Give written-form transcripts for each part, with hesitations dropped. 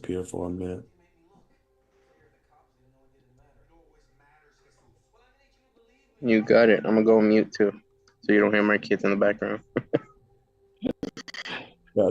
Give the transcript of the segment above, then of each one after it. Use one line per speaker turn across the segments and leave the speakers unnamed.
here for a minute.
You got it. I'm gonna go on mute too, so you don't hear my kids in the background.
Yeah.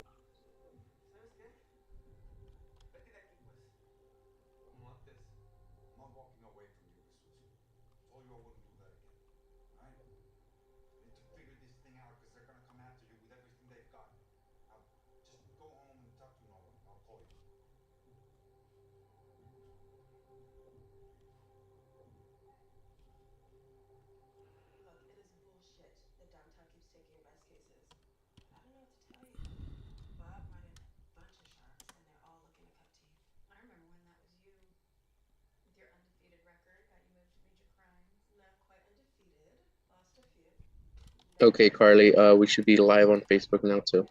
Okay, Carly. We should be live on Facebook now too.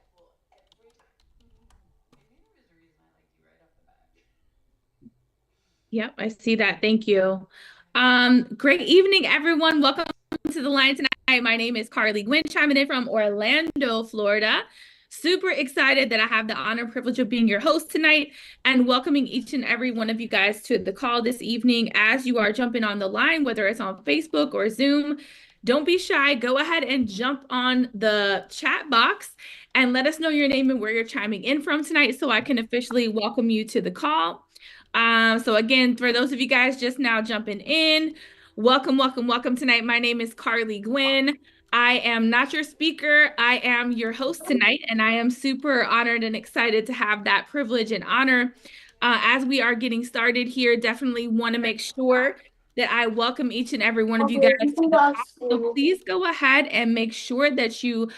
Yep, I see that. Thank you. Great evening, everyone. Welcome to the line tonight. My name is Carly Gwynn, chiming in from Orlando, Florida. Super excited that I have the honor and privilege of being your host tonight and welcoming each and every one of you guys to the call this evening. As you are jumping on the line, whether it's on Facebook or Zoom, don't be shy. Go ahead and jump on the chat box and let us know your name and where you're chiming in from tonight so I can officially welcome you to the call. So again, for those of you guys just now jumping in, welcome, welcome, welcome tonight. My name is Carly Gwynn. I am not your speaker. I am your host tonight, and I am super honored and excited to have that privilege and honor. As we are getting started here, definitely want to make sure that I welcome each and every one of you guys to the call. So please go ahead and make sure that you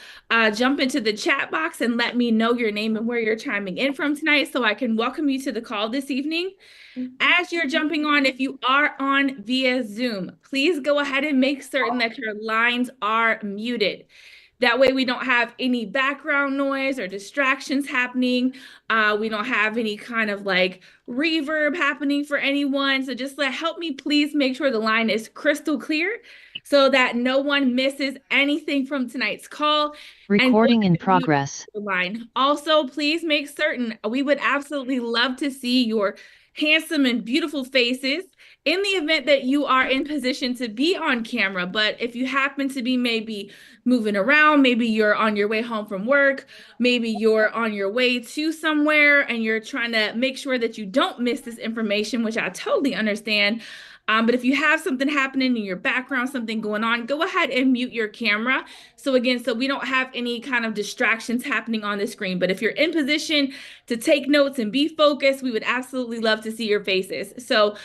jump into the chat box and let me know your name and where you're chiming in from tonight so I can welcome you to the call this evening. As you're jumping on, if you are on via Zoom, please go ahead and make certain that your lines are muted. That way we don't have any background noise or distractions happening. We don't have any kind of like reverb happening for anyone. So just help me please make sure the line is crystal clear so that no one misses anything from tonight's call.
Recording in progress.
Line. Also, please make certain, we would absolutely love to see your handsome and beautiful faces in the event that you are in position to be on camera. But if you happen to be maybe moving around, maybe you're on your way home from work, maybe you're on your way to somewhere and you're trying to make sure that you don't miss this information, which I totally understand. But if you have something happening in your background, something going on, go ahead and mute your camera. So again, so we don't have any kind of distractions happening on the screen. But if you're in position to take notes and be focused, we would absolutely love to see your faces. So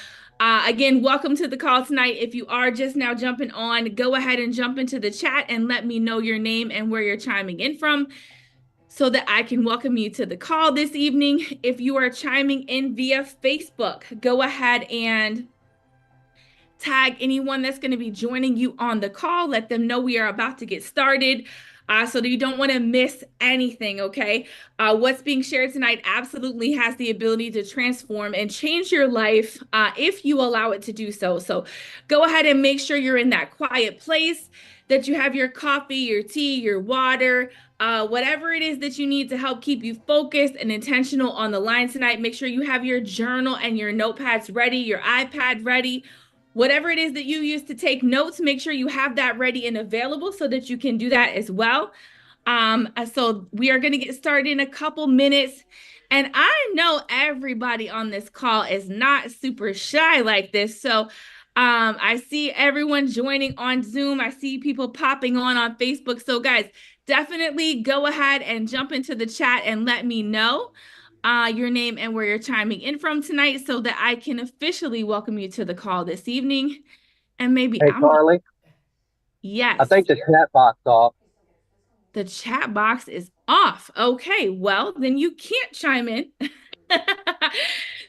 again, welcome to the call tonight. If you are just now jumping on, go ahead and jump into the chat and let me know your name and where you're chiming in from so that I can welcome you to the call this evening. If you are chiming in via Facebook, go ahead and tag anyone that's going to be joining you on the call. Let them know we are about to get started so that you don't want to miss anything, okay? What's being shared tonight absolutely has the ability to transform and change your life if you allow it to do so. So go ahead and make sure you're in that quiet place, that you have your coffee, your tea, your water, whatever it is that you need to help keep you focused and intentional on the line tonight. Make sure you have your journal and your notepads ready, your iPad ready. Whatever it is that you use to take notes, make sure you have that ready and available so that you can do that as well. So we are going to get started in a couple minutes. And I know everybody on this call is not super shy like this. So I see everyone joining on Zoom. I see people popping on Facebook. So guys, definitely go ahead and jump into the chat and let me know your name and where you're chiming in from tonight so that I can officially welcome you to the call this evening. And maybe
Hey, Carly.
Yes.
I think the chat box off.
The chat box is off. Okay, well, then you can't chime in.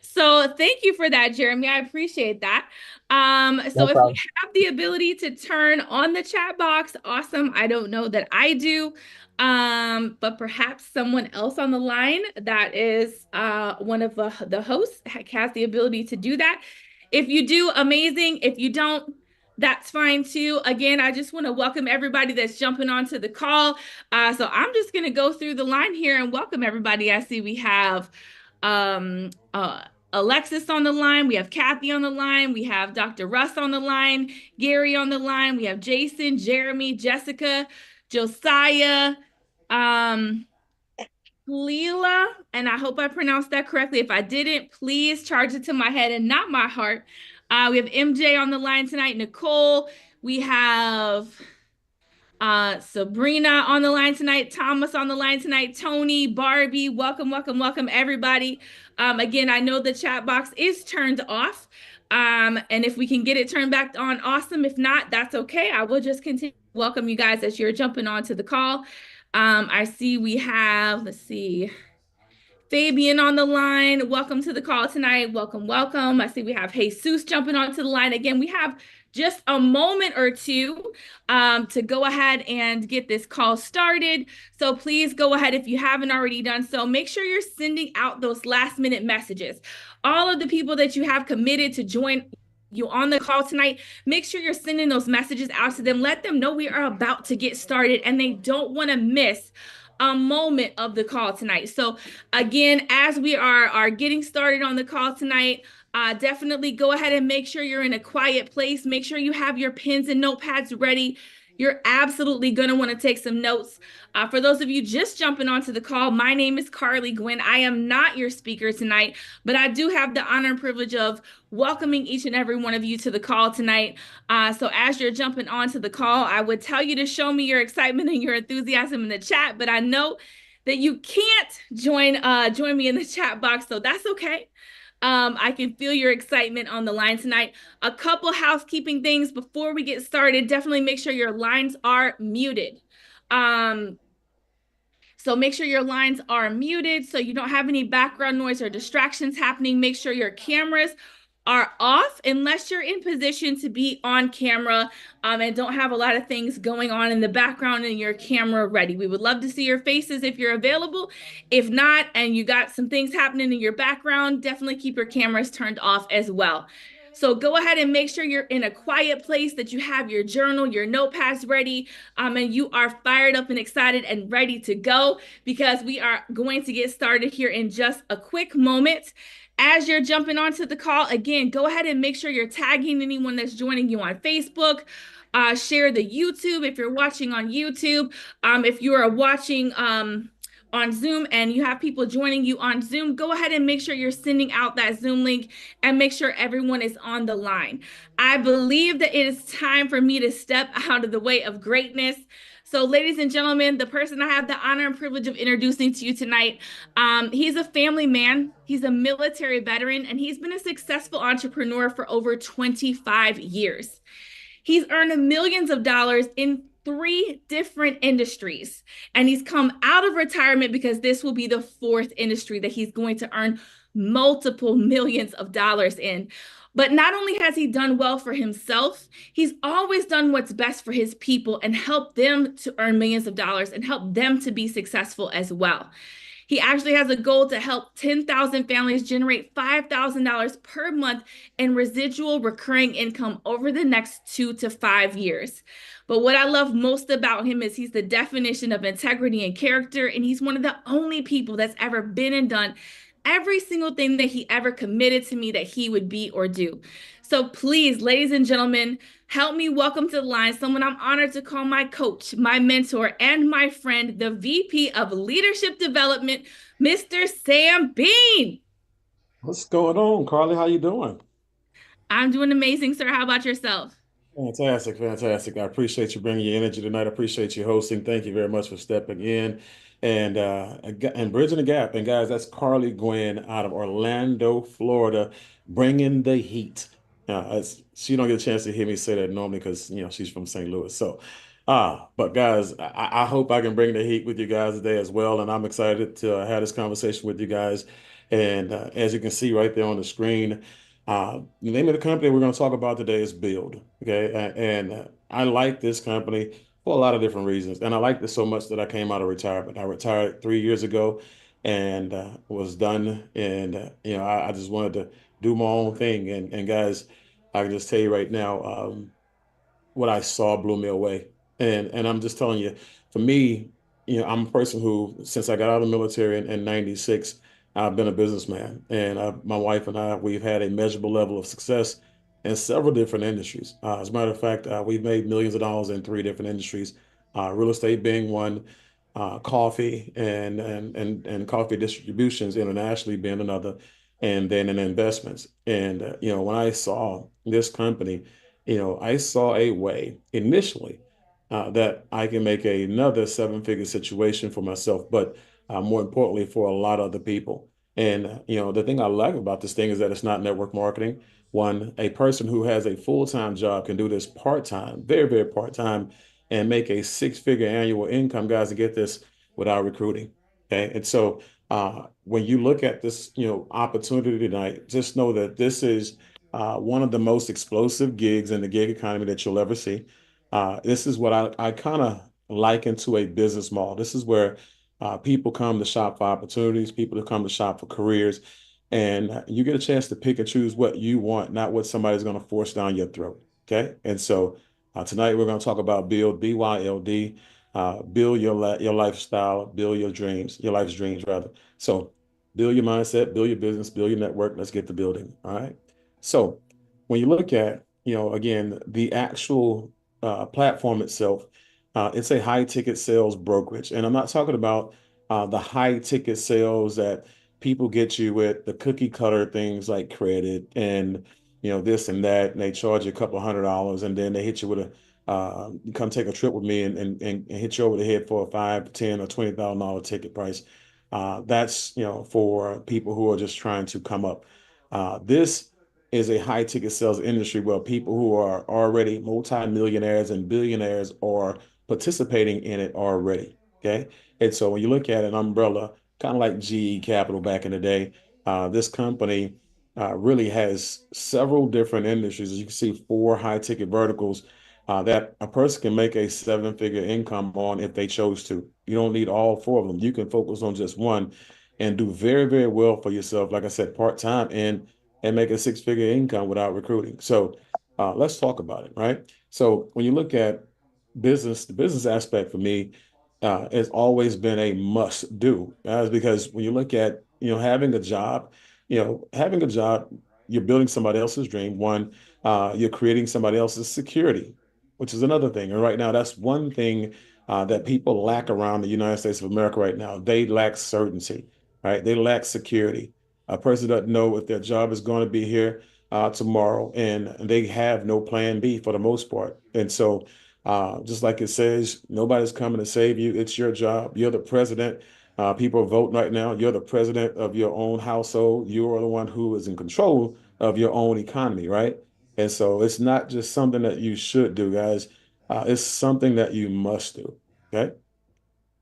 So thank you for that, Jeremy. I appreciate that. So if we have the ability to turn on the chat box, awesome. I don't know that I do. But perhaps someone else on the line that is one of the hosts has the ability to do that. If you do, amazing. If you don't, that's fine too. Again, I just want to welcome everybody that's jumping onto the call. So I'm just going to go through the line here and welcome everybody. I see we have um, Alexis on the line. We have Kathy on the line. We have Dr. Russ on the line. Gary on the line. We have Jason, Jeremy, Jessica, Josiah, um, Leela, and I hope I pronounced that correctly. If I didn't, please charge it to my head and not my heart. We have MJ on the line tonight, Nicole. We have Sabrina on the line tonight, Thomas on the line tonight, Tony, Barbie, welcome, welcome, welcome, everybody. Again, I know the chat box is turned off. And if we can get it turned back on, awesome. If not, that's okay. I will just continue to welcome you guys as you're jumping onto the call. I see we have, let's see, Fabian on the line. Welcome to the call tonight. Welcome, welcome. I see we have Jesus jumping onto the line. Again, we have just a moment or two to go ahead and get this call started. So please go ahead if you haven't already done so. Make sure you're sending out those last minute messages. All of the people that you have committed to join you on the call tonight, make sure you're sending those messages out to them. Let them know we are about to get started and they don't want to miss a moment of the call tonight. So again, as we are getting started on the call tonight, definitely go ahead and make sure you're in a quiet place. Make sure you have your pens and notepads ready. You're absolutely going to want to take some notes. For those of you just jumping onto the call, my name is Carly Gwynn. I am not your speaker tonight, but I do have the honor and privilege of welcoming each and every one of you to the call tonight. So as you're jumping onto the call, I would tell you to show me your excitement and your enthusiasm in the chat, but I know that you can't join me in the chat box, so that's okay. I can feel your excitement on the line tonight. A couple housekeeping things before we get started. Definitely make sure your lines are muted. So make sure your lines are muted so you don't have any background noise or distractions happening. Make sure your cameras are off unless you're in position to be on camera and don't have a lot of things going on in the background and your camera ready. We would love to see your faces if you're available. If not, and you got some things happening in your background, definitely keep your cameras turned off as well. So go ahead and make sure you're in a quiet place, that you have your journal, your notepads ready, and you are fired up and excited and ready to go, because we are going to get started here in just a quick moment. As you're jumping onto the call, again, go ahead and make sure you're tagging anyone that's joining you on Facebook. Share the YouTube if you're watching on YouTube. If you are watching on Zoom and you have people joining you on Zoom, go ahead and make sure you're sending out that Zoom link and make sure everyone is on the line. I believe that it is time for me to step out of the way of greatness. So ladies and gentlemen, the person I have the honor and privilege of introducing to you tonight, he's a family man, he's a military veteran, and he's been a successful entrepreneur for over 25 years. He's earned millions of dollars in 3 different industries, and he's come out of retirement because this will be the 4th industry that he's going to earn multiple millions of dollars in. But not only has he done well for himself, he's always done what's best for his people and helped them to earn millions of dollars and help them to be successful as well. He actually has a goal to help 10,000 families generate $5,000 per month in residual recurring income over the next 2 to 5 years. But what I love most about him is he's the definition of integrity and character, and he's one of the only people that's ever been and done every single thing that he ever committed to me that he would be or do. So please, ladies and gentlemen, help me welcome to the line someone I'm honored to call my coach, my mentor, and my friend, the VP of Leadership Development, Mr. Sam Bean.
What's going on, Carly? How you doing?
I'm doing amazing, sir. How about yourself?
Fantastic, fantastic. I appreciate you bringing your energy tonight. I appreciate you hosting. Thank you very much for stepping in and bridging the gap. And guys, that's Carly Gwynn out of Orlando, Florida, bringing the heat. She don't get a chance to hear me say that normally because she's from St. Louis. So, but guys, I hope I can bring the heat with you guys today as well. And I'm excited to have this conversation with you guys. And as you can see right there on the screen. The name of the company we're going to talk about today is BYLD. Okay. And I like this company for a lot of different reasons. And I like this so much that I came out of retirement. I retired 3 years ago and was done. And, I just wanted to do my own thing. And guys, I can just tell you right now, what I saw blew me away. And I'm just telling you, for me, I'm a person who, since I got out of the military in 96, I've been a businessman, and my wife and I, we've had a measurable level of success in several different industries. As a matter of fact, we've made millions of dollars in three different industries, real estate being one, coffee and coffee distributions internationally being another, and then in investments. And when I saw this company, I saw a way initially that I can make another seven-figure situation for myself, but more importantly, for a lot of other people. And the thing I like about this thing is that it's not network marketing. One, a person who has a full-time job can do this part-time, very, very part-time, and make a six-figure annual income, guys, to get this without recruiting. Okay. And so when you look at this, opportunity tonight, just know that this is one of the most explosive gigs in the gig economy that you'll ever see. This is what I kind of liken to a business model. This is where people come to shop for opportunities, people to come to shop for careers, and you get a chance to pick and choose what you want, not what somebody's going to force down your throat. Okay. And so tonight we're going to talk about BYLD, BYLD, build your lifestyle, build your dreams, your life's dreams rather. So build your mindset, build your business, build your network. Let's get to building. All right. So when you look at, again, the actual platform itself, it's a high ticket sales brokerage. And I'm not talking about the high ticket sales that people get you with the cookie cutter things like credit and, this and that. And they charge you a couple $100 and then they hit you with you come take a trip with me and hit you over the head for a $5, $10, or $20,000 ticket price. That's, for people who are just trying to come up. This is a high ticket sales industry where people who are already multimillionaires and billionaires are participating in it already. Okay. And so when you look at an umbrella, kind of like GE Capital back in the day, this company really has several different industries. As you can see, four high ticket verticals that a person can make a seven-figure income on if they chose to. You don't need all four of them. You can focus on just one and do very, very well for yourself, like I said, part-time and make a six-figure income without recruiting. So let's talk about it, right? So when you look at business, the business aspect for me has always been a must do, because when you look at, having a job, you're building somebody else's dream. One, you're creating somebody else's security, which is another thing. And right now, that's one thing that people lack around the United States of America right now. They lack certainty, right? They lack security. A person doesn't know if their job is going to be here tomorrow, and they have no plan B for the most part. And so, just like it says, nobody's coming to save you. It's your job. You're the president. People are voting right now. You're the president of your own household. You are the one who is in control of your own economy, right? And so it's not just something that you should do, guys. It's something that you must do. Okay.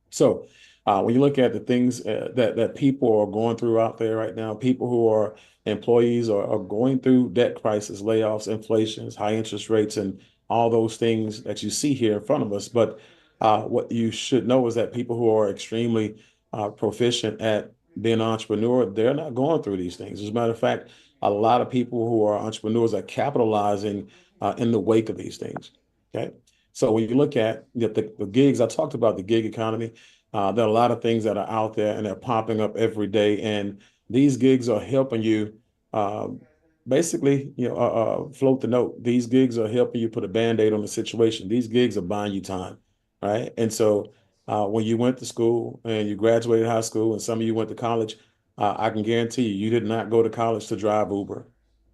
So when you look at the things that people are going through out there right now, people who are employees are going through debt crisis, layoffs, inflations, high interest rates, and all those things that you see here in front of us. But what you should know is that people who are extremely proficient at being an entrepreneur, they're not going through these things. As a matter of fact, a lot of people who are entrepreneurs are capitalizing in the wake of these things. Okay. So when you look at the gigs, I talked about the gig economy. There are a lot of things that are out there and they're popping up every day. And these gigs are helping you uh, basically, float the note. These gigs are helping you put a Band-Aid on the situation. These gigs are buying you time, right? And so when you went to school and you graduated high school and some of you went to college, I can guarantee you, you did not go to college to drive Uber,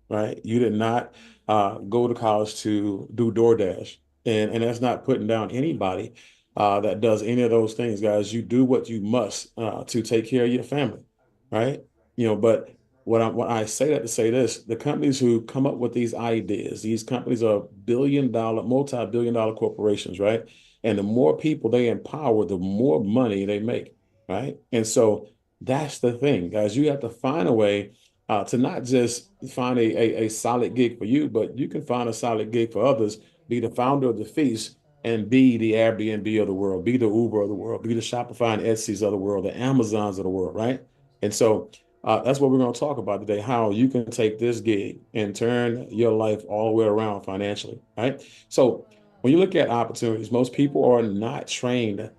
right? You did not go to college to do DoorDash. And that's not putting down anybody that does any of those things, guys. You do what you must to take care of your family, right? But what I say that to say this, the companies who come up with these ideas, these companies are billion-dollar, multi-billion-dollar corporations, right? And the more people they empower, the more money they make, right? And so that's the thing, guys. You have to find a way to not just find a solid gig for you, but you can find a solid gig for others, be the founder of the feast, and be the Airbnb of the world, be the Uber of the world, be the Shopify and Etsy's of the world, the Amazons of the world, right? And so that's what we're going to talk about today, how you can take this gig and turn your life all the way around financially, right? So when you look at opportunities, most people are not trained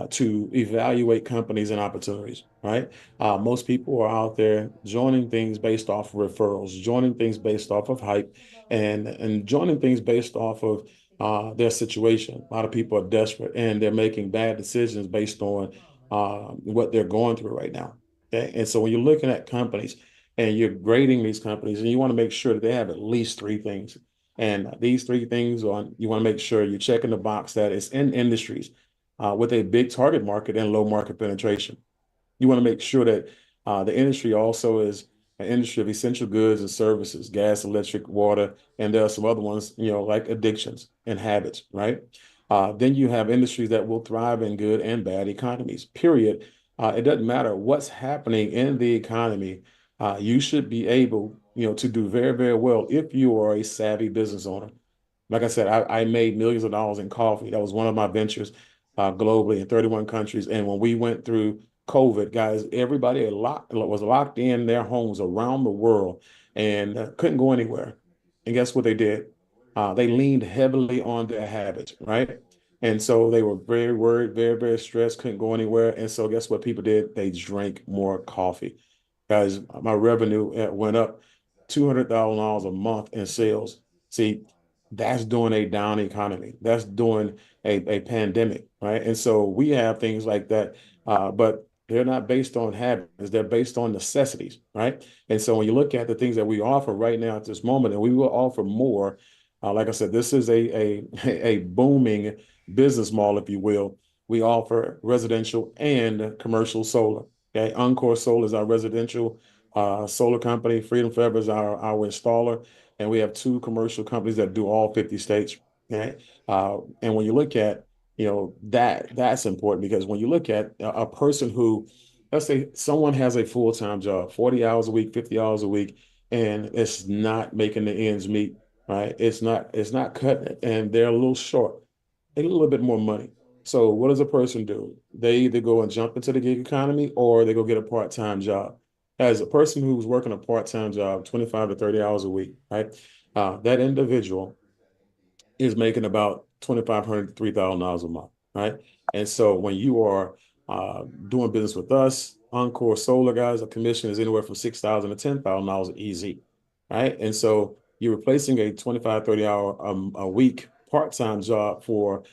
to evaluate companies and opportunities, right? Most people are out there joining things based off of referrals, joining things based off of hype, and joining things based off of their situation. A lot of people are desperate and they're making bad decisions based on what they're going through right now. Okay. And so when you're looking at companies and you're grading these companies, and you want to make sure that they have at least three things. And these three things on, you want to make sure you're checking the box that it's in industries with a big target market and low market penetration. You want to make sure that the industry also is an industry of essential goods and services, gas, electric, water, and there are some other ones, like addictions and habits, right? Then you have industries that will thrive in good and bad economies, period. It doesn't matter what's happening in the economy. You should be able, to do very, very well if you are a savvy business owner. Like I said, I made millions of dollars in coffee. That was one of my ventures globally in 31 countries. And when we went through COVID, guys, everybody was locked in their homes around the world and couldn't go anywhere. And guess what they did? They leaned heavily on their habits, right? And so they were very worried, very, very stressed, couldn't go anywhere. And so guess what people did? They drank more coffee. Guys, my revenue went up $200,000 a month in sales. See, that's during a down economy. That's during a pandemic, right? And so we have things like that, but they're not based on habits. They're based on necessities, right? And so when you look at the things that we offer right now at this moment, and we will offer more, like I said, this is a booming business model, if you will. We offer residential and commercial solar. Okay, Encore Solar is our residential solar company. Freedom Forever is our installer, and we have two commercial companies that do all 50 states. Okay, and when you look at that's important because when you look at a person who, let's say, someone has a full-time job, 40 hours a week, 50 hours a week, and it's not making the ends meet, right? It's not cutting it, and they're a little short. They need a little bit more money. So what does a person do? They either go and jump into the gig economy or they go get a part-time job. As a person who's working a part-time job, 25 to 30 hours a week, right? That individual is making about $2,500 to $3,000 a month, right? And so when you are doing business with us, Encore Solar guys, a commission is anywhere from $6,000 to $10,000 easy, right? And so you're replacing a 25, 30 hour a week part-time job for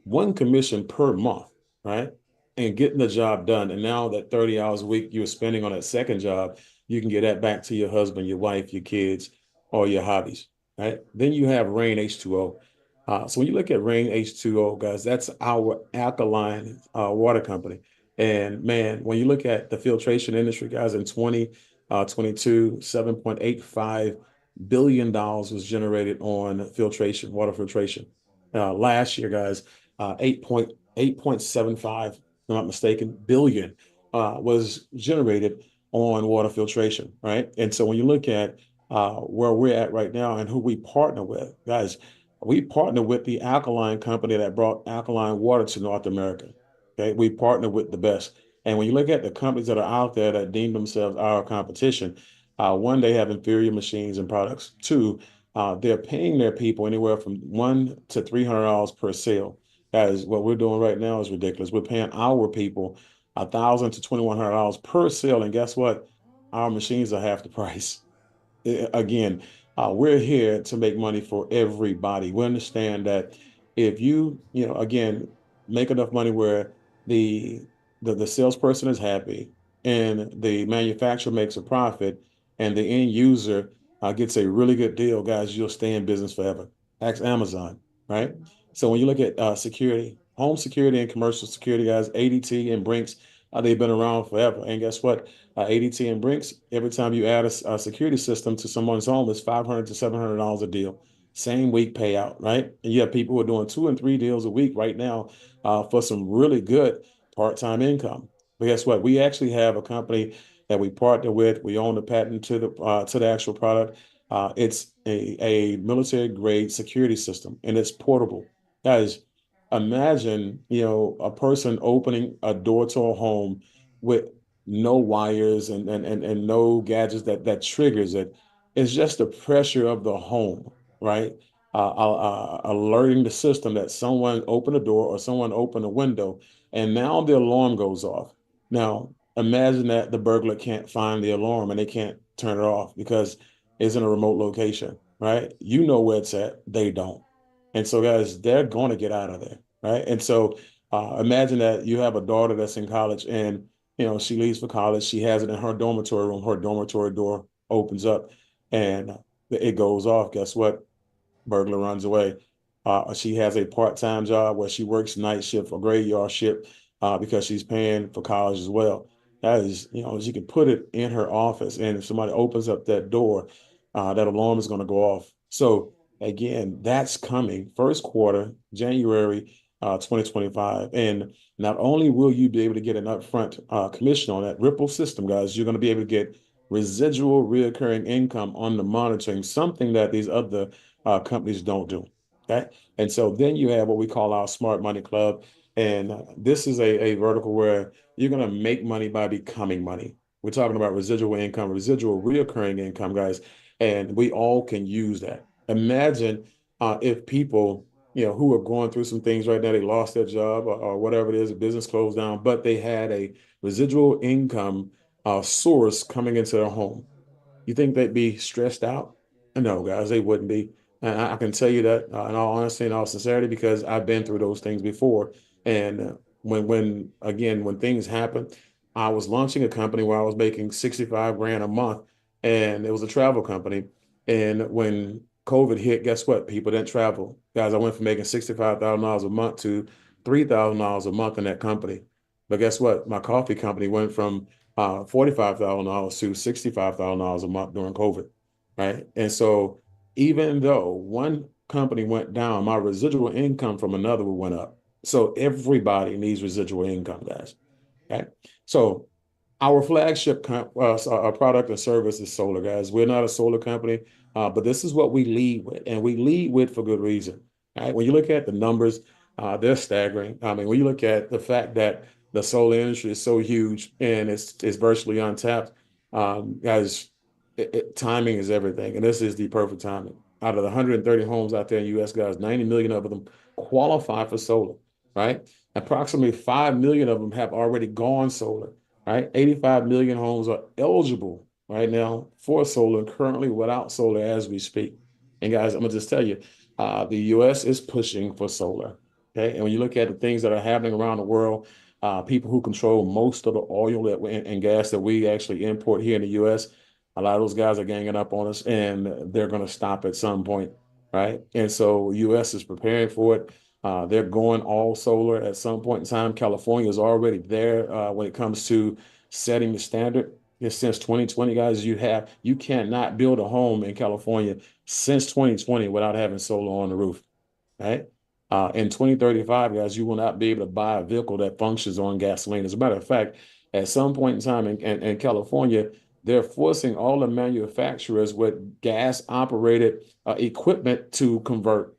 one commission per month, right? And getting the job done. And now that 30 hours a week you're spending on that second job, you can get that back to your husband, your wife, your kids, or your hobbies, right? Then you have Rain H2O. So when you look at Rain H2O, guys, that's our alkaline water company. And man, when you look at the filtration industry, guys, in 2022, $7.85 billion was generated on filtration, water filtration. Last year, guys, 8.75, if I'm not mistaken, billion was generated on water filtration, right? And so when you look at where we're at right now and who we partner with, guys, we partner with the alkaline company that brought alkaline water to North America. Okay, we partner with the best. And when you look at the companies that are out there that deem themselves our competition, one, they have inferior machines and products. Two, they're paying their people anywhere from $100 to $300 per sale. Guys, what we're doing right now is ridiculous. We're paying our people $1,000 to $2,100 per sale, and guess what? Our machines are half the price. Again, we're here to make money for everybody. We understand that if again, make enough money where the the salesperson is happy and the manufacturer makes a profit and the end user gets a really good deal, guys, you'll stay in business forever. Ask Amazon, right? So when you look at security, home security and commercial security, guys, ADT and Brinks, they've been around forever. And guess what? ADT and Brinks, every time you add a security system to someone's home, it's $500 to $700 a deal. Same week payout, right? And you have people who are doing 2 and 3 deals a week right now for some really good part-time income. But guess what? We actually have a company that we partner with. We own the patent to the actual product. It's a military grade security system, and it's portable. Guys, imagine a person opening a door to a home with no wires and no gadgets that triggers it. It's just the pressure of the home, right? Alerting the system that someone opened a door or someone opened a window, And now the alarm goes off. Now, imagine that the burglar can't find the alarm and they can't turn it off because it's in a remote location, right? You know where it's at, they don't. And so, guys, they're going to get out of there, right? And so, imagine that you have a daughter that's in college and she leaves for college. She has it in her dormitory room. Her dormitory door opens up and it goes off. Guess what? Burglar runs away. She has a part-time job where she works night shift or graveyard shift because she's paying for college as well. That is, she can put it in her office, and if somebody opens up that door, that alarm is going to go off. So again, that's coming first quarter, January 2025. And not only will you be able to get an upfront commission on that Ripple system, guys, you're going to be able to get residual reoccurring income on the monitoring, something that these other companies don't do. Okay. And so then you have what we call our Smart Money Club. And this is a vertical where you're going to make money by becoming money. We're talking about residual income, residual reoccurring income, guys. And we all can use that. Imagine if people, who are going through some things right now, they lost their job or whatever it is, a business closed down, but they had a residual income source coming into their home. You think they'd be stressed out? No, guys, they wouldn't be. And I can tell you that in all honesty and all sincerity, because I've been through those things before. And when things happen, I was launching a company where I was making 65 grand a month, and it was a travel company. And when COVID hit, guess what? People didn't travel. Guys, I went from making $65,000 a month to $3,000 a month in that company. But guess what? My coffee company went from $45,000 to $65,000 a month during COVID, right? And so even though one company went down, my residual income from another went up. So everybody needs residual income, guys. Okay. So our flagship product and service is solar, guys. We're not a solar company, but this is what we lead with, and we lead with for good reason. Right? When you look at the numbers, they're staggering. I mean, when you look at the fact that the solar industry is so huge and it's virtually untapped, guys, timing is everything, and this is the perfect timing. Out of the 130 homes out there in the U.S., guys, 90 million of them qualify for solar, right? Approximately 5 million of them have already gone solar, right? 85 million homes are eligible right now for solar and currently without solar as we speak. And guys, I'm gonna just tell you, the U.S. is pushing for solar. Okay, and when you look at the things that are happening around the world, people who control most of the oil and gas that we actually import here in the U.S., a lot of those guys are ganging up on us, and they're going to stop at some point, right? And so U.S. is preparing for it. They're going all solar at some point in time. California is already there when it comes to setting the standard. Since 2020, guys, you cannot build a home in California since 2020 without having solar on the roof, right? In 2035, guys, you will not be able to buy a vehicle that functions on gasoline. As a matter of fact, at some point in time in California, they're forcing all the manufacturers with gas operated equipment to convert.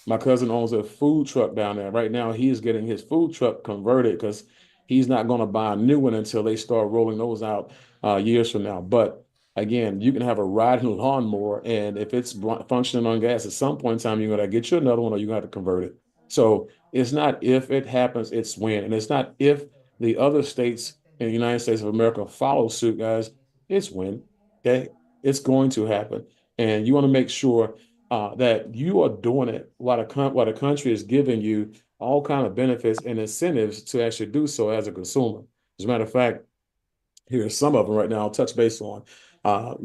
My cousin owns a food truck down there. Right now, he is getting his food truck converted because he's not going to buy a new one until they start rolling those out years from now. But again, you can have a riding lawnmower, and if it's functioning on gas, at some point in time, you're going to get you another one or you're going to have to convert it. So it's not if it happens, it's when. And it's not if the other states in the United States of America follow suit, guys. It's when. Okay. It's going to happen. And you want to make sure that you are doing it while the country is giving you all kind of benefits and incentives to actually do so as a consumer. As a matter of fact, here are some of them right now. I'll touch base on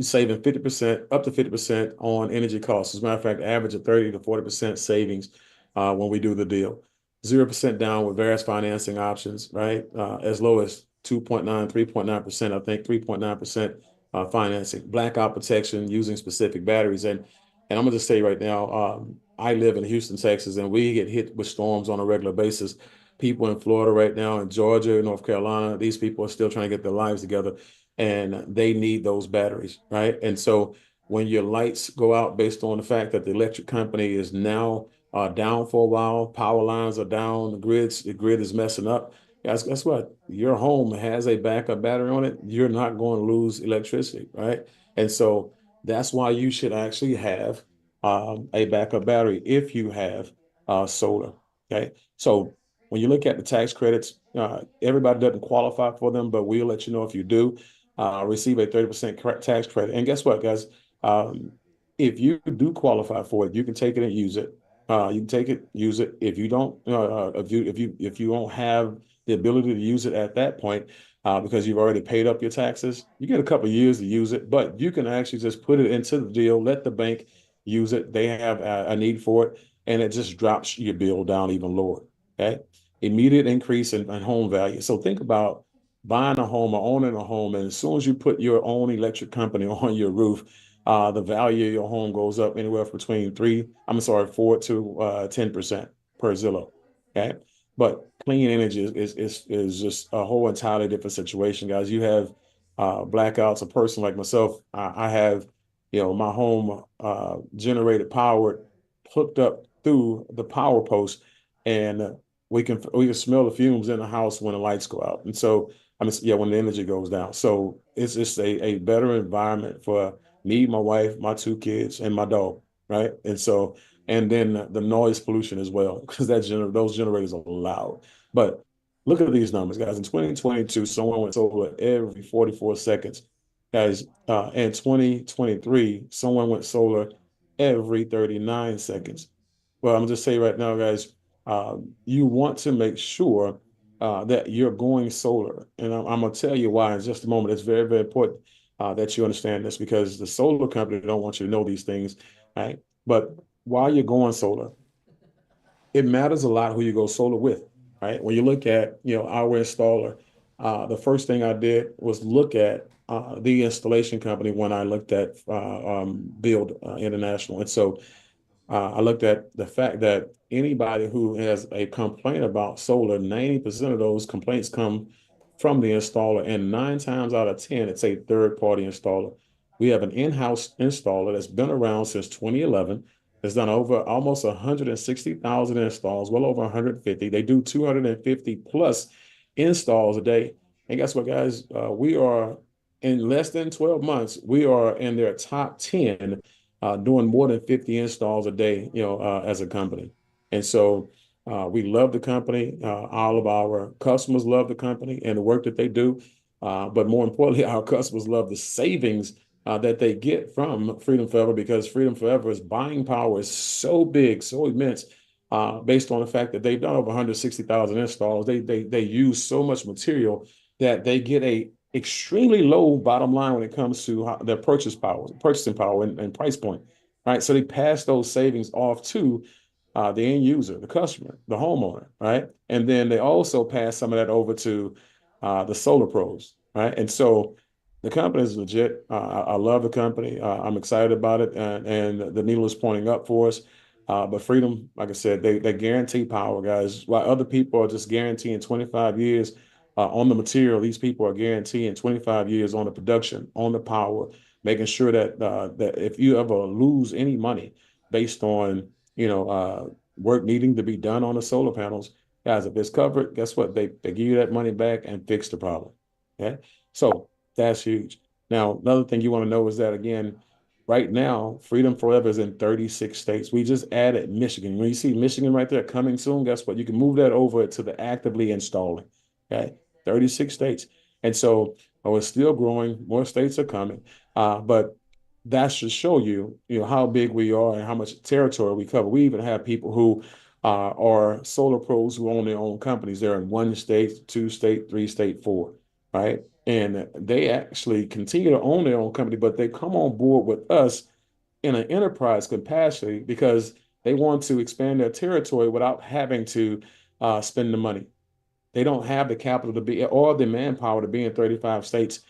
saving 50%, up to 50% on energy costs. As a matter of fact, average of 30 to 40% savings when we do the deal. 0% down with various financing options, right? As low as 2.9, 3.9%, I think 3.9% financing. Blackout protection using specific batteries. And I'm gonna just say right now, I live in Houston, Texas, and we get hit with storms on a regular basis. People in Florida right now, in Georgia, North Carolina, these people are still trying to get their lives together, and they need those batteries, right? And so when your lights go out based on the fact that the electric company is now down for a while, power lines are down, the grid is messing up. Guess what? Your home has a backup battery on it. You're not going to lose electricity, right? And so that's why you should actually have a backup battery if you have solar. Okay. So when you look at the tax credits, everybody doesn't qualify for them, but we'll let you know if you do receive a 30% tax credit. And guess what, guys? Um, if you do qualify for it, you can take it and use it. You can take it, use it. If you don't, if you don't have the ability to use it at that point, because you've already paid up your taxes, you get a couple of years to use it. But you can actually just put it into the deal, let the bank use it. They have a need for it, and it just drops your bill down even lower. Okay, immediate increase in home value. So think about buying a home or owning a home, and as soon as you put your own electric company on your roof, the value of your home goes up anywhere between 4 to 10% per Zillow. Okay. But clean energy is just a whole entirely different situation, guys. You have blackouts. A person like myself, I have, my home generated power hooked up through the power post, and we can smell the fumes in the house when the lights go out. And so, I mean, yeah, when the energy goes down. So it's just a better environment for me, my wife, my 2 kids, and my dog, right? And so, and then the noise pollution as well, because those generators are loud. But look at these numbers, guys. In 2022, someone went solar every 44 seconds. Guys, in 2023, someone went solar every 39 seconds. Well, I'm just saying right now, guys, you want to make sure that you're going solar. And I'm going to tell you why in just a moment. It's very, very important that you understand this, because the solar company don't want you to know these things, right? But while you're going solar, it matters a lot who you go solar with, right? When you look at, our installer, the first thing I did was look at the installation company when I looked at BYLD International. And so I looked at the fact that anybody who has a complaint about solar, 90% of those complaints come from the installer, and 9 times out of 10, it's a third-party installer. We have an in-house installer that's been around since 2011. Has done over almost 160,000 installs, well over 150. They do 250 plus installs a day. And guess what, guys? We are in less than 12 months, we are in their top 10 doing more than 50 installs a day, as a company. And so we love the company. All of our customers love the company and the work that they do. But more importantly, our customers love the savings that they get from Freedom Forever, because Freedom Forever's buying power is so big, so immense, based on the fact that they've done over 160,000 installs. They use so much material that they get a extremely low bottom line when it comes to their purchasing power and price point, right? So they pass those savings off to the end user, the customer, the homeowner, right? And then they also pass some of that over to the solar pros, right? And so the company is legit. I love the company. I'm excited about it, and the needle is pointing up for us. But Freedom, like I said, they guarantee power, guys. While other people are just guaranteeing 25 years on the material, these people are guaranteeing 25 years on the production, on the power, making sure that if you ever lose any money based on work needing to be done on the solar panels, guys, if it's covered, guess what? They give you that money back and fix the problem. Okay, so that's huge. Now, another thing you want to know is that, again, right now, Freedom Forever is in 36 states. We just added Michigan. When you see Michigan right there coming soon, guess what? You can move that over to the actively installing. Okay, 36 states. And so it's still growing. More states are coming. But that should show you, how big we are and how much territory we cover. We even have people who are solar pros who own their own companies. They're in 1 state, 2 state, 3 state, 4, right? And they actually continue to own their own company, but they come on board with us in an enterprise capacity because they want to expand their territory without having to spend the money. They don't have the capital to be or the manpower to be in 35 states.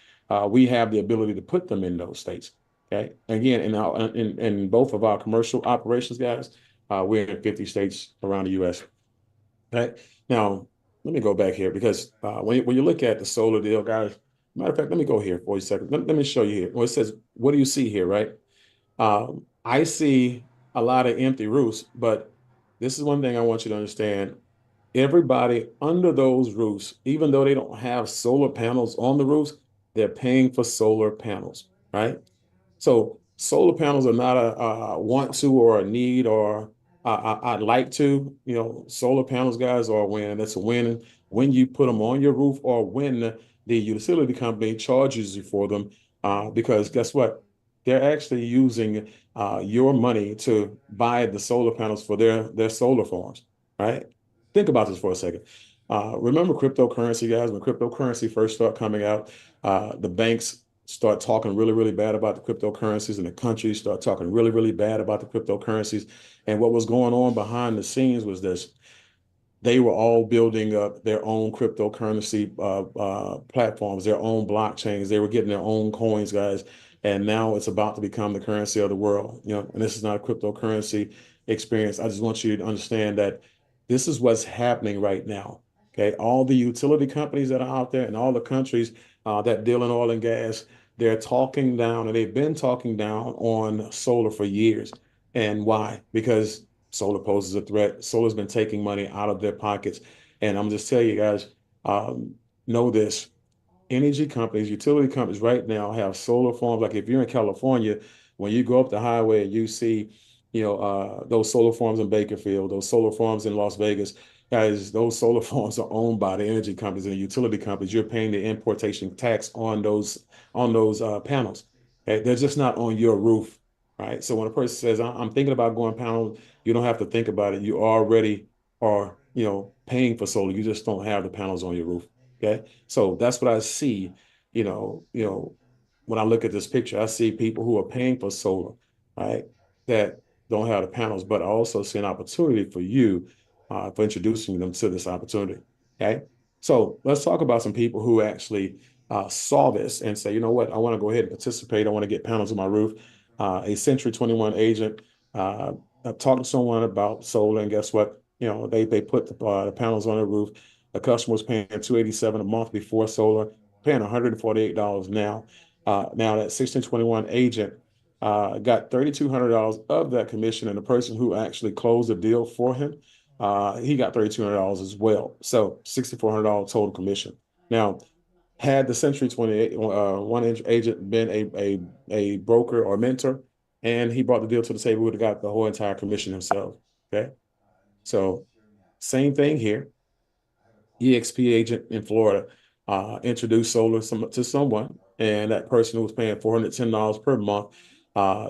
We have the ability to put them in those states. Okay. Again, in both of our commercial operations, guys, we're in 50 states around the U.S. Okay. Now, let me go back here because when you look at the solar deal, guys, matter of fact, let me go here for a second. Let me show you here. Well, it says, what do you see here, right? I see a lot of empty roofs, but this is one thing I want you to understand. Everybody under those roofs, even though they don't have solar panels on the roofs, they're paying for solar panels, right? So solar panels are not a want to or a need or I'd like to, solar panels, guys, are when it's a win when you put them on your roof or when the utility company charges you for them. Because guess what? They're actually using your money to buy the solar panels for their solar farms, right? Think about this for a second. Remember cryptocurrency, guys? When cryptocurrency first started coming out, the banks start talking really, really bad about the cryptocurrencies, and the countries start talking really, really bad about the cryptocurrencies. And what was going on behind the scenes was this: they were all building up their own cryptocurrency platforms, their own blockchains. They were getting their own coins, guys. And now it's about to become the currency of the world. And this is not a cryptocurrency experience. I just want you to understand that this is what's happening right now. Okay, all the utility companies that are out there and all the countries that deal in oil and gas, they're talking down, and they've been talking down on solar for years. And why? Because solar poses a threat. Solar's been taking money out of their pockets. And I'm just telling you guys, know this: energy companies, utility companies right now have solar farms. Like if you're in California, when you go up the highway and you see, those solar farms in Bakersfield, those solar farms in Las Vegas, guys, those solar farms are owned by the energy companies and the utility companies. You're paying the importation tax on those panels. Okay? They're just not on your roof, right? So when a person says, "I'm thinking about going panel," you don't have to think about it. You already are, paying for solar. You just don't have the panels on your roof. Okay. So that's what I see, when I look at this picture. I see people who are paying for solar, right, that don't have the panels, but I also see an opportunity for you for introducing them to this opportunity. Okay. So let's talk about some people who actually saw this and say, you know what, I want to go ahead and participate. I want to get panels on my roof. A Century 21 agent talked to someone about solar, and guess what? They put the panels on the roof. The customer was paying $287 a month before solar, paying $148 now. Now that 1621 agent got $3,200 of that commission, and the person who actually closed the deal for him, he got $3,200 as well. So $6,400 total commission. Now, had the Century 28 one-inch agent been a broker or mentor, and he brought the deal to the table, he would have got the whole entire commission himself. Okay, so same thing here. EXP agent in Florida introduced solar to someone, and that person who was paying $410 per month,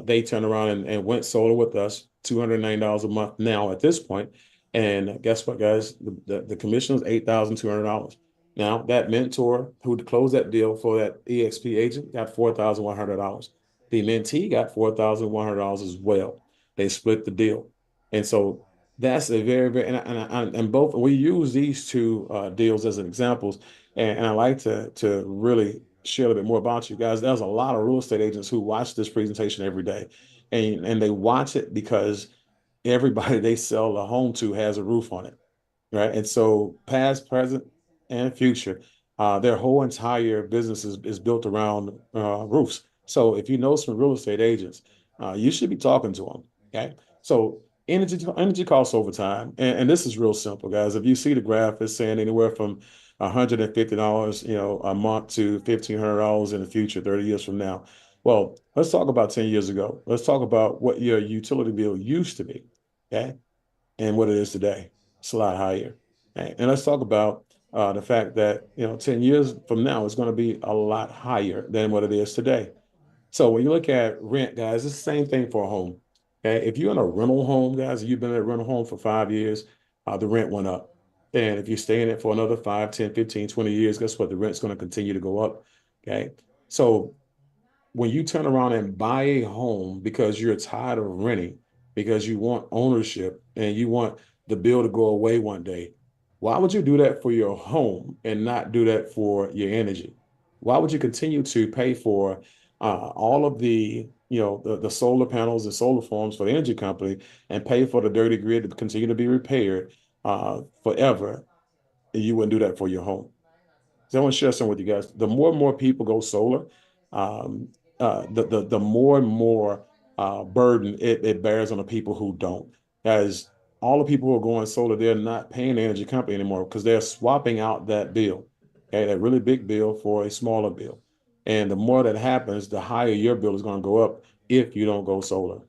they turned around and went solar with us, $290 a month now at this point. And guess what, guys? The commission was $8,200. Now, that mentor who closed that deal for that EXP agent got $4,100. The mentee got $4,100 as well. They split the deal. And so that's a very, very, and both, we use these two deals as examples, and I like to really share a little bit more about you guys. There's a lot of real estate agents who watch this presentation every day, and they watch it because everybody they sell a home to has a roof on it, right? And so past, present, and future, their whole entire business is built around roofs. So if you know some real estate agents, you should be talking to them. Okay. So energy costs over time. And this is real simple, guys. If you see the graph, it's saying anywhere from $150, a month to $1,500 in the future, 30 years from now. Well, let's talk about 10 years ago. Let's talk about what your utility bill used to be. Okay. And what it is today. It's a lot higher. And let's talk about the fact that 10 years from now, it's going to be a lot higher than what it is today. So when you look at rent, guys, it's the same thing for a home. Okay. If you're in a rental home, guys, you've been in a rental home for 5 years, the rent went up. And if you stay in it for another 5, 10, 15, 20 years, guess what? The rent's going to continue to go up. Okay. So when you turn around and buy a home because you're tired of renting, because you want ownership and you want the bill to go away one day, why would you do that for your home and not do that for your energy? Why would you continue to pay for all of the solar panels and solar farms for the energy company and pay for the dirty grid to continue to be repaired forever? And you wouldn't do that for your home. So I want to share some with you guys. The more and more people go solar, um, the more and more burden it bears on the people who don't. As all the people who are going solar, they're not paying the energy company anymore because they're swapping out that bill, okay, that really big bill for a smaller bill. And the more that happens, the higher your bill is going to go up if you don't go solar.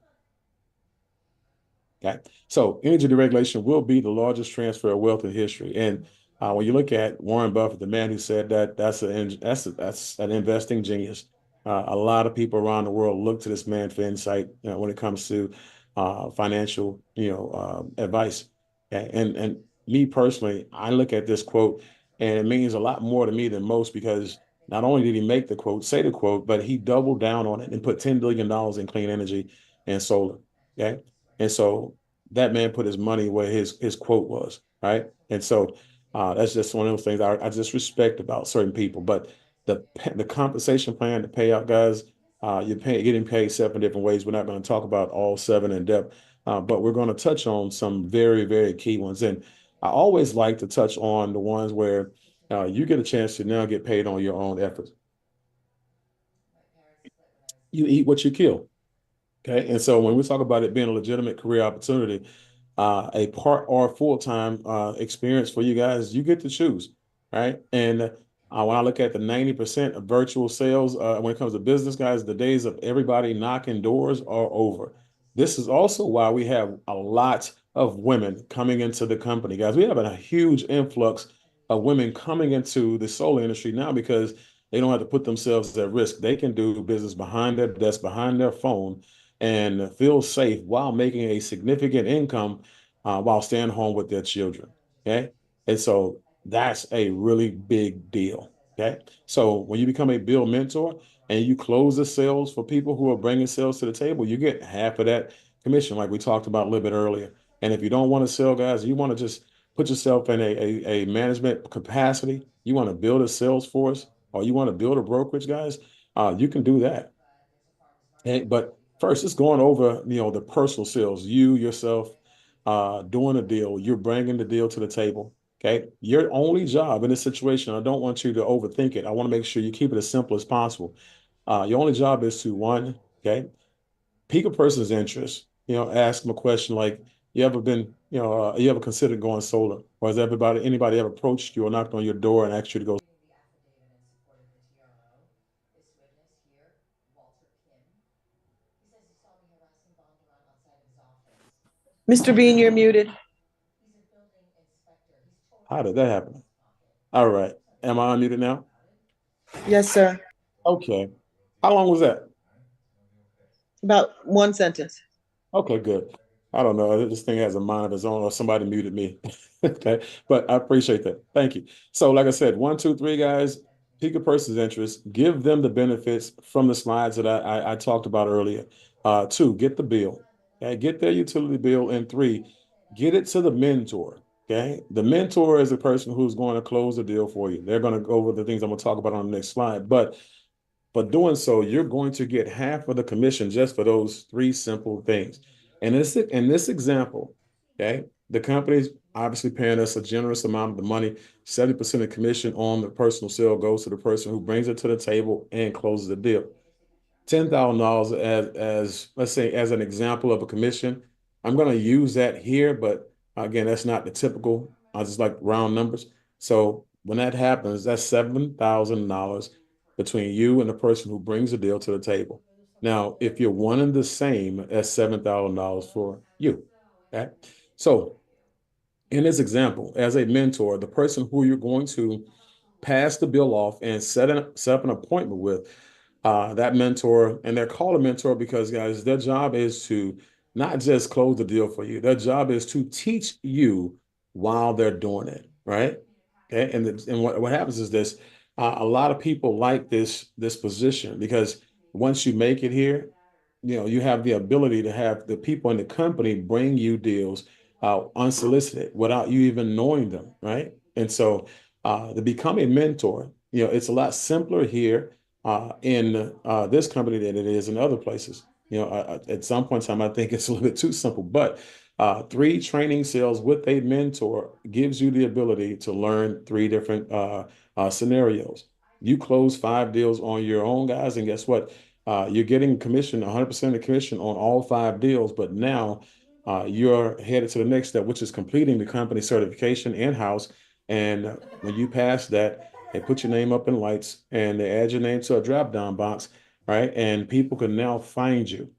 Okay. So energy deregulation will be the largest transfer of wealth in history. And when you look at Warren Buffett, the man who said that, that's an investing genius. A lot of people around the world look to this man for insight, when it comes to financial, advice. And me personally, I look at this quote, and it means a lot more to me than most because not only did he make the quote, say the quote, but he doubled down on it and put $10 billion in clean energy and solar. Okay. And so that man put his money where his quote was, right? And so that's just one of those things I just respect about certain people. But the compensation plan, the payout, guys, getting paid 7 different ways. We're not going to talk about all seven in depth, but we're going to touch on some very, very key ones. And I always like to touch on the ones where you get a chance to now get paid on your own efforts. You eat what you kill. Okay. And so when we talk about it being a legitimate career opportunity, a part or full-time experience for you guys, you get to choose, right? And when I look at the 90% of virtual sales, when it comes to business, guys, the days of everybody knocking doors are over. This is also why we have a lot of women coming into the company, guys. We have a huge influx of women coming into the solar industry now because they don't have to put themselves at risk. They can do business behind their desk, behind their phone, and feel safe while making a significant income while staying home with their children. Okay. And so that's a really big deal. Okay. So when you become a bill mentor and you close the sales for people who are bringing sales to the table, you get half of that commission, like we talked about a little bit earlier. And if you don't want to sell, guys, you want to just put yourself in a management capacity, you want to build a sales force, or you want to build a brokerage, guys, you can do that. But first, it's going over, the personal sales, you yourself doing a deal, you're bringing the deal to the table. Okay. Your only job in this situation, I don't want you to overthink it. I want to make sure you keep it as simple as possible. Your only job is to one, okay, pique a person's interest. Ask them a question like, you ever considered going solar? Or has anybody ever approached you or knocked on your door and asked you to go?
Mr. Bean, you're muted.
How did that happen? All right. Am I unmuted now?
Yes, sir.
Okay. How long was that?
About one sentence.
Okay, good. I don't know. This thing has a mind of its own, or somebody muted me. Okay, but I appreciate that. Thank you. So, like I said, 1, 2, 3, guys, pique a person's interest, give them the benefits from the slides that I talked about earlier. 2, get the bill. Okay, get their utility bill. And 3, get it to the mentor. Okay, the mentor is the person who's going to close the deal for you. They're going to go over the things I'm going to talk about on the next slide. But doing so, you're going to get half of the commission just for those 3 simple things. And in this example, okay, the company's obviously paying us a generous amount of the money. 70% of commission on the personal sale goes to the person who brings it to the table and closes the deal. $10,000 as let's say as an example of a commission. I'm going to use that here, but again, that's not the typical. I just like round numbers. So when that happens, that's $7,000 between you and the person who brings the deal to the table. Now, if you're one and the same, that's $7,000 for you. Okay. So in this example, as a mentor, the person who you're going to pass the bill off and set up an appointment with, that mentor, and they're called a mentor because, guys, their job is to not just close the deal for you. Their job is to teach you while they're doing it, right? Okay, and what happens is this: a lot of people like this position because once you make it here, you have the ability to have the people in the company bring you deals unsolicited without you even knowing them, right? And so to become a mentor, it's a lot simpler here in this company than it is in other places. At some point in time, I think it's a little bit too simple, but 3 training sales with a mentor gives you the ability to learn 3 different scenarios. You close 5 deals on your own, guys, and guess what? You're getting commission, 100% of the commission on all 5 deals, but now you're headed to the next step, which is completing the company certification in-house. And when you pass that, they put your name up in lights and they add your name to a drop-down box, right? And people can now find you.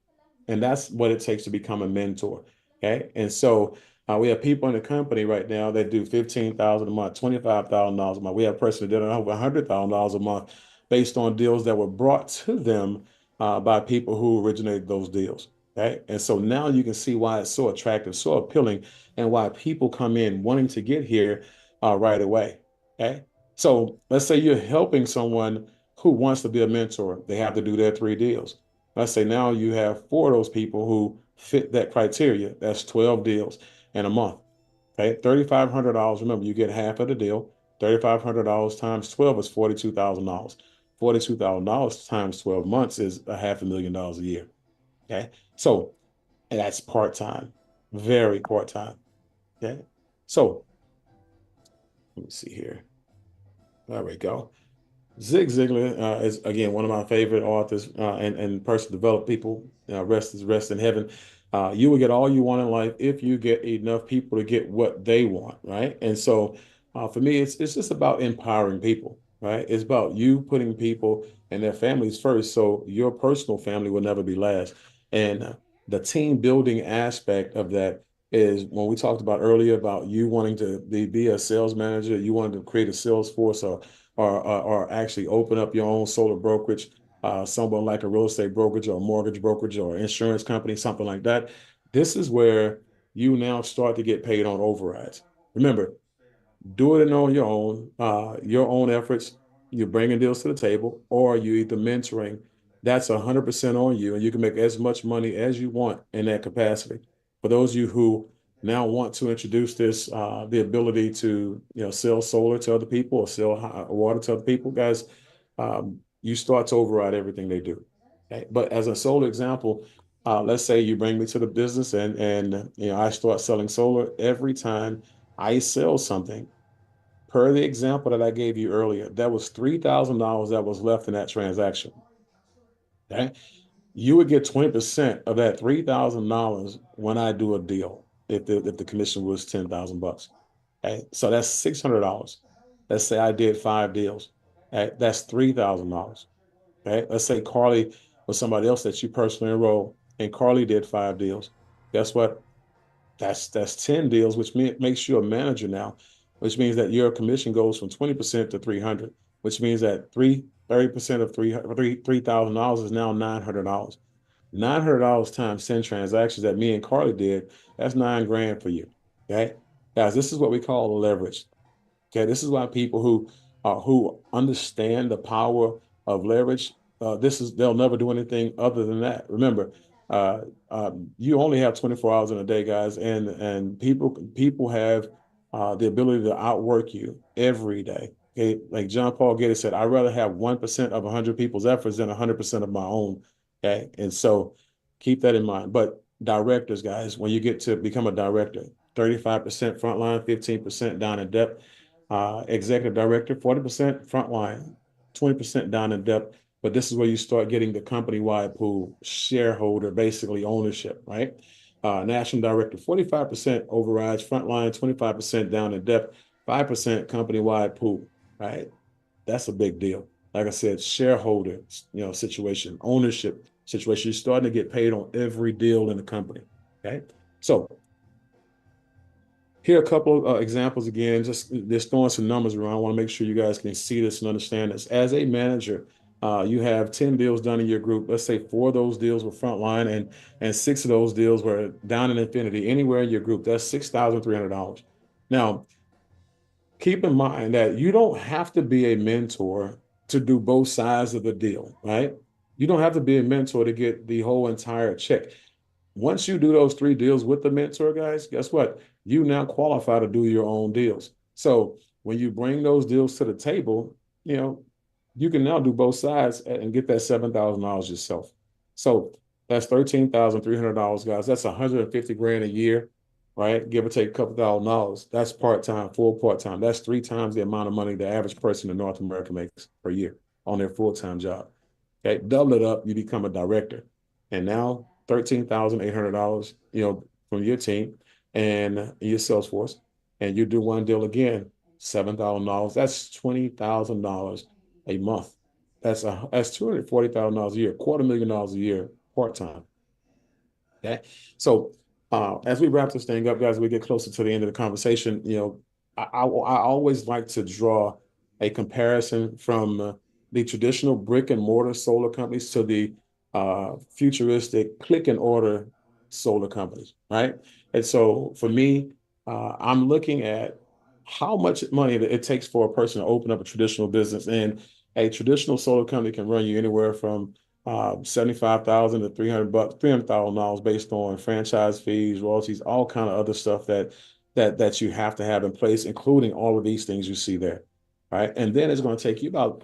And that's what it takes to become a mentor. Okay. And so we have people in the company right now that do 15,000 a month, $25,000 a month. We have a person that did over $100,000 a month based on deals that were brought to them by people who originated those deals. Okay. And so now you can see why it's so attractive, so appealing, and why people come in wanting to get here right away. Okay. So let's say you're helping someone who wants to be a mentor. They have to do their 3 deals. Let's say now you have 4 of those people who fit that criteria. That's 12 deals in a month. Okay, $3,500. Remember, you get half of the deal. $3,500 times 12 is $42,000. $42,000 times 12 months is $500,000 a year. Okay, so and that's part time, very part time. Okay, so let me see here. There we go. Zig Ziglar is again one of my favorite authors and personal developed people. Rest in heaven. You will get all you want in life if you get enough people to get what they want, right? And so, for me, it's just about empowering people, right? It's about you putting people and their families first, so your personal family will never be last. And the team building aspect of that is when we talked about earlier about you wanting to be a sales manager, you wanted to create a sales force or actually open up your own solar brokerage, someone like a real estate brokerage or a mortgage brokerage or insurance company, something like that. This is where you now start to get paid on overrides. Remember, do it on your own efforts. You're bringing deals to the table, or you either mentoring. That's 100% on you, and you can make as much money as you want in that capacity. For those of you who now want to introduce this, the ability to sell solar to other people or sell water to other people, guys, you start to override everything they do. Okay? But as a solar example, let's say you bring me to the business and I start selling solar. Every time I sell something, per the example that I gave you earlier, that was $3,000 that was left in that transaction. Okay. You would get 20% of that $3,000 when I do a deal, if the commission was 10,000 bucks. Okay. So that's $600. Let's say I did 5 deals. Okay. That's $3,000. Okay. Let's say Carly was somebody else that you personally enrolled and Carly did 5 deals. Guess what? That's 10 deals, which makes you a manager now, which means that your commission goes from 20% to 300, which means that 30% of $3,000 is now $900. $900 times 10 transactions that me and Carly did, that's 9 grand for you. Okay. Guys, this is what we call leverage. Okay, this is why people who understand the power of leverage, they'll never do anything other than that. Remember, you only have 24 hours in a day, guys, and people have the ability to outwork you every day. Okay, like John Paul Getty said, I'd rather have 1% of 100 people's efforts than 100% of my own. Okay, and so keep that in mind. But directors, guys, when you get to become a director, 35% frontline, 15% down in depth. Executive director, 40% frontline, 20% down in depth. But this is where you start getting the company-wide pool, shareholder, basically ownership, right? National director, 45% overrides frontline, 25% down in depth, 5% company-wide pool, right? That's a big deal. Like I said, shareholder, situation, ownership situation. You're starting to get paid on every deal in the company. Okay. So here are a couple of examples again, just throwing some numbers around. I want to make sure you guys can see this and understand this. As a manager, you have 10 deals done in your group. Let's say 4 of those deals were frontline and 6 of those deals were down in infinity. Anywhere in your group, that's $6,300. Now, keep in mind that you don't have to be a mentor to do both sides of the deal, right? You don't have to be a mentor to get the whole entire check. Once you do those 3 deals with the mentor, guys, guess what? You now qualify to do your own deals. So when you bring those deals to the table, you can now do both sides and get that $7,000 yourself. So that's $13,300, guys. That's 150 grand a year, right? Give or take a couple $1,000. That's part-time, full part-time. That's 3 times the amount of money the average person in North America makes per year on their full-time job. Okay, double it up, you become a director. And now $13,800, from your team and your sales force, and you do 1 deal again, $7,000. That's $20,000 a month. That's $240,000 a year, $250,000 a year part time. Okay, so As we wrap this thing up, guys, we get closer to the end of the conversation. I always like to draw a comparison from the traditional brick and mortar solar companies to the futuristic click and order solar companies, right? And so for me, I'm looking at how much money that it takes for a person to open up a traditional business. And a traditional solar company can run you anywhere from 75,000 to 300 bucks, $300,000 based on franchise fees, royalties, all kind of other stuff that you have to have in place, including all of these things you see there, right? And then it's going to take you about,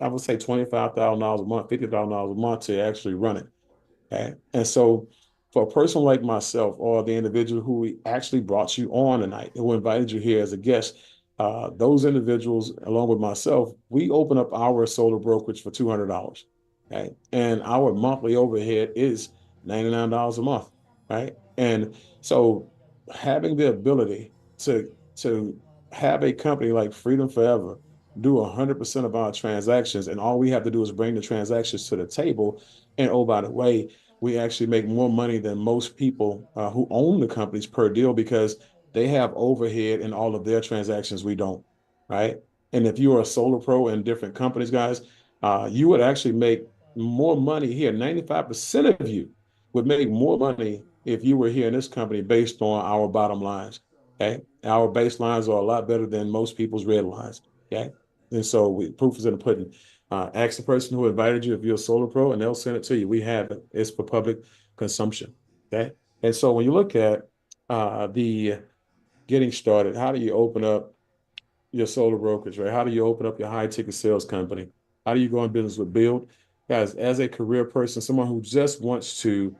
I would say $25,000 a month, $50,000 a month to actually run it. Okay. And so for a person like myself or the individual who actually brought you on tonight, who invited you here as a guest, those individuals, along with myself, we open up our solar brokerage for $200. Okay. And our monthly overhead is $99 a month. Right. And so having the ability to have a company like Freedom Forever do 100% of our transactions, and all we have to do is bring the transactions to the table. And oh, by the way, we actually make more money than most people who own the companies per deal because they have overhead in all of their transactions. We don't, right? And if you are a solar pro in different companies, guys, you would actually make more money here. 95% of you would make more money if you were here in this company based on our bottom lines. Okay. Our baselines are a lot better than most people's red lines. Okay. And so proof is in the pudding. Ask the person who invited you if you're a solar pro, and they'll send it to you. We have it. It's for public consumption. Okay. And so when you look at the getting started, how do you open up your solar brokerage, right? How do you open up your high ticket sales company? How do you go in business with BYLD? Guys, as a career person, someone who just wants to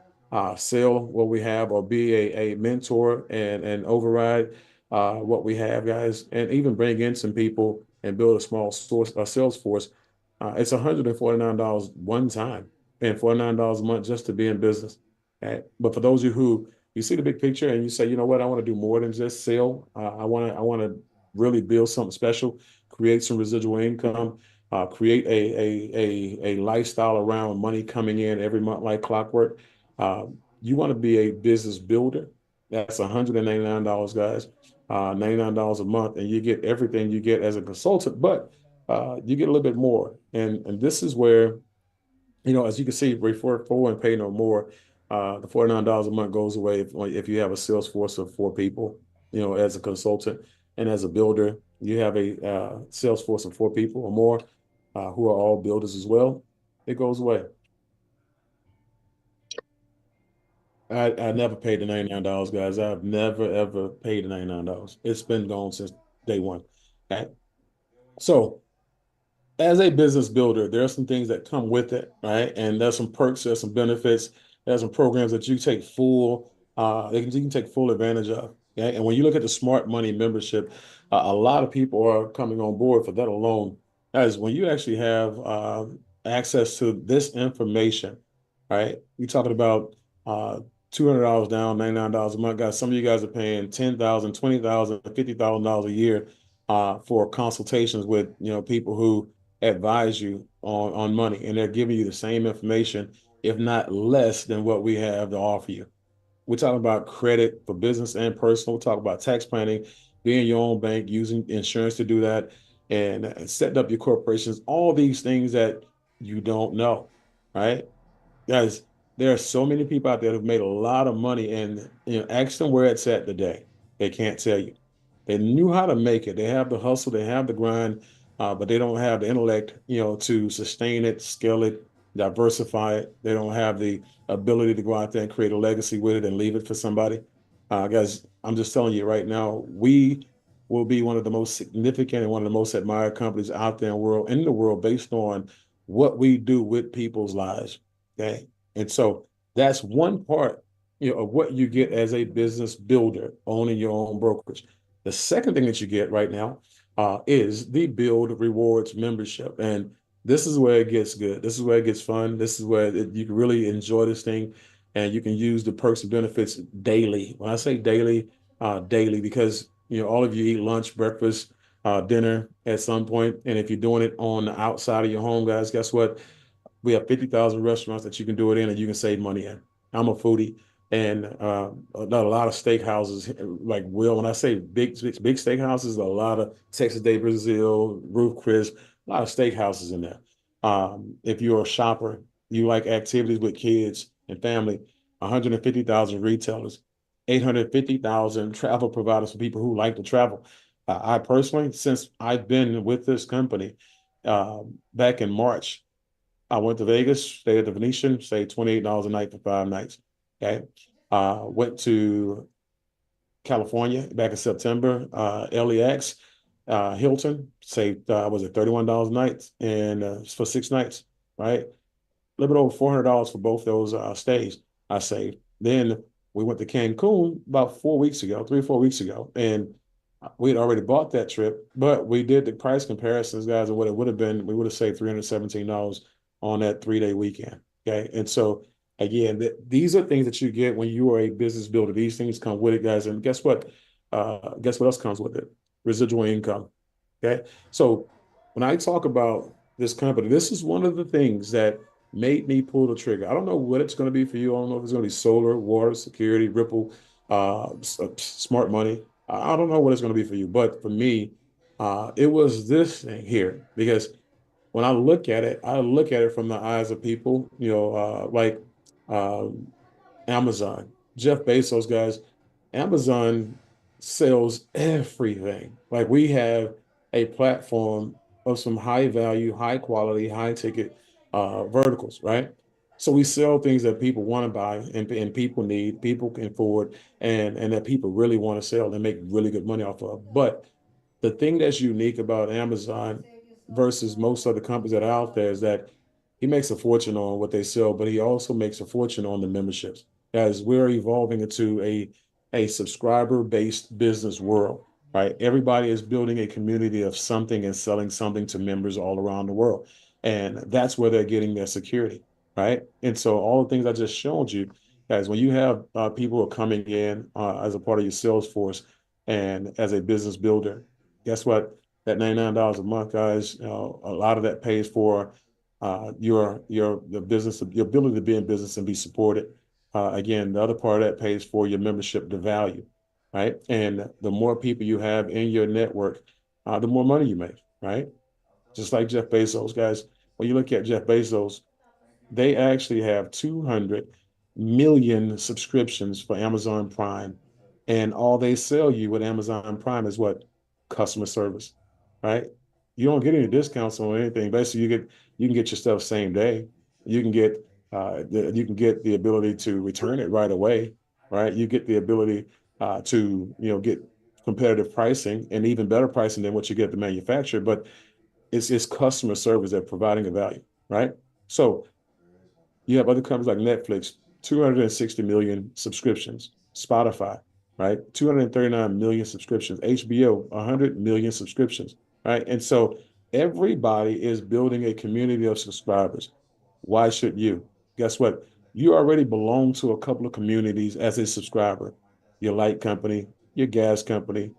sell what we have or be a mentor and override what we have, guys, and even bring in some people and build a small sales force, it's $149 one time and $49 a month just to be in business. Okay? But for those of you who you see the big picture and you say, you know what, I want to do more than just sell. I want to really build something special, create some residual income, create a lifestyle around money coming in every month like clockwork. You want to be a business builder. That's $199, guys, $99 a month, and you get everything you get as a consultant, but you get a little bit more. And this is where, as you can see, refer for and pay no more. The $49 a month goes away if you have a sales force of 4 people, as a consultant. And as a builder, you have a sales force of 4 people or more who are all builders as well. It goes away. I never paid the $99, guys. I've never, ever paid the $99. It's been gone since day one. Okay. So as a business builder, there are some things that come with it, right? And there's some perks, there's some benefits, there's some programs that you take you can take full advantage of. Okay? And when you look at the Smart Money membership, a lot of people are coming on board for that alone. As when you actually have access to this information, right? You're talking about $200 down, $99 a month, guys. Some of you guys are paying $10,000, $20,000, $50,000 a year for consultations with people who advise you on money, and they're giving you the same information, if not less than what we have to offer you. We're talking about credit for business and personal. We're talking about tax planning, being your own bank, using insurance to do that, and setting up your corporations, all these things that you don't know, right? Guys, there are so many people out there who've made a lot of money, and ask them where it's at today. They can't tell you. They knew how to make it. They have the hustle, they have the grind, but they don't have the intellect, to sustain it, scale it, diversify it. They don't have the ability to go out there and create a legacy with it and leave it for somebody. Guys, I'm just telling you right now, we will be one of the most significant and one of the most admired companies out there in the world based on what we do with people's lives. Okay. And so that's one part, of what you get as a business builder owning your own brokerage. The second thing that you get right now is the BYLD Rewards membership. And this is where it gets good. This is where it gets fun. This is where you can really enjoy this thing, and you can use the perks and benefits daily. When I say daily, daily, because all of you eat lunch, breakfast, dinner at some point. And if you're doing it on the outside of your home, guys, guess what? We have 50,000 restaurants that you can do it in and you can save money in. I'm a foodie. And a lot of steakhouses, like when I say big steakhouses, a lot of Texas Day Brazil, Roof Chris, a lot of steakhouses in there. If you're a shopper, you like activities with kids and family, 150,000 retailers, 850,000 travel providers for people who like to travel. I personally, since I've been with this company, back in March, I went to Vegas, stayed at the Venetian, stayed $28 a night for 5 nights. Okay. Went to California back in September, LEX, Hilton, saved, was it $31 a night and for 6 nights, right? A little bit over $400 for both those stays I saved. Then we went to Cancun about 4 weeks ago, 3 or 4 weeks ago, and we had already bought that trip, but we did the price comparisons, guys, and what it would have been. We would have saved $317 on that 3-day weekend. Okay, and so again, these are things that you get when you are a business builder. These things come with it, guys, and guess what? Guess what else comes with it? Residual income. Okay, so when I talk about this company, this is one of the things that made me pull the trigger. I don't know what it's going to be for you. I don't know if it's going to be solar, water, security, Ripple, smart money. I don't know what it's going to be for you, but for me, it was this thing here because when I look at it from the eyes of people, like um, Amazon, Jeff Bezos, guys. Amazon sells everything. Like we have a platform of some high value, high quality, high ticket verticals, right? So we sell things that people want to buy and people need, people can afford, and that people really want to sell and make really good money off of. But the thing that's unique about Amazon versus most other companies that are out there is that he makes a fortune on what they sell, but he also makes a fortune on the memberships. As we're evolving into a subscriber-based business world, right? Everybody is building a community of something and selling something to members all around the world. And that's where they're getting their security, right? And so all the things I just showed you, guys, when you have people who are coming in as a part of your sales force and as a business builder, guess what? That $99 a month, guys, a lot of that pays for your the business, your ability to be in business and be supported. Again, the other part of that pays for your membership, the value, right? And the more people you have in your network, the more money you make, right? Just like Jeff Bezos, guys. When you look at Jeff Bezos, they actually have 200 million subscriptions for Amazon Prime. And all they sell you with Amazon Prime is what? Customer service, right? You don't get any discounts on anything. Basically, you can get your stuff same day. You can get you can get the ability to return it right away, right? You get the ability to get competitive pricing and even better pricing than what you get at the manufacturer. But it's customer service that providing a value, right? So you have other companies like Netflix, 260 million subscriptions, Spotify, right? 239 million subscriptions, HBO, 100 million subscriptions, right? And so everybody is building a community of subscribers. Why should you? Guess what? You already belong to a couple of communities as a subscriber. Your light company, your gas company,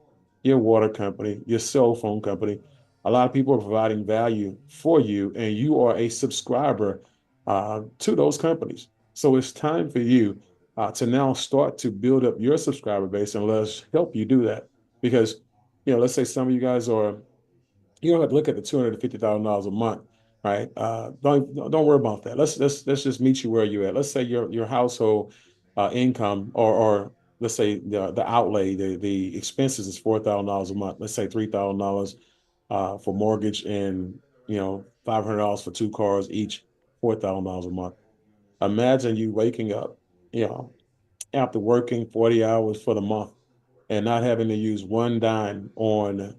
your water company, your cell phone company. A lot of people are providing value for you, and you are a subscriber to those companies. So it's time for you to now start to build up your subscriber base, and let's help you do that. Because, let's say some of you guys are, you don't have to look at the $250,000 a month, right? Don't worry about that. Let's just meet you where you're at. Let's say your household income, or let's say the outlay, the expenses is $4,000 a month. Let's say $3,000 for mortgage and $500 for two cars each, $4,000 a month. Imagine you waking up, you know, after working 40 hours for the month and not having to use one dime on,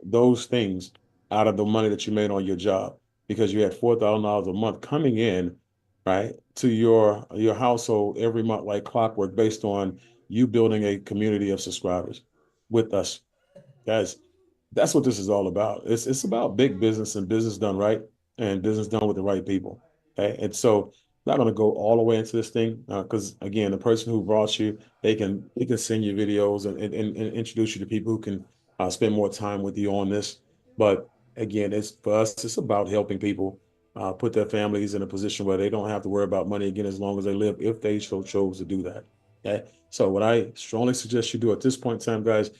those things out of the money that you made on your job because you had $4,000 a month coming in, right, to your household every month like clockwork based on you building a community of subscribers with us. Guys, that's what this is all about. It's about big business and business done right and business done with the right people. Okay. And so I'm not going to go all the way into this thing because again, the person who brought you, they can send you videos and introduce you to people who can spend more time with you on this. But again, it's for us, it's about helping people put their families in a position where they don't have to worry about money again as long as they live, if they so chose to do that. Okay. So what I strongly suggest you do at this point in time, guys,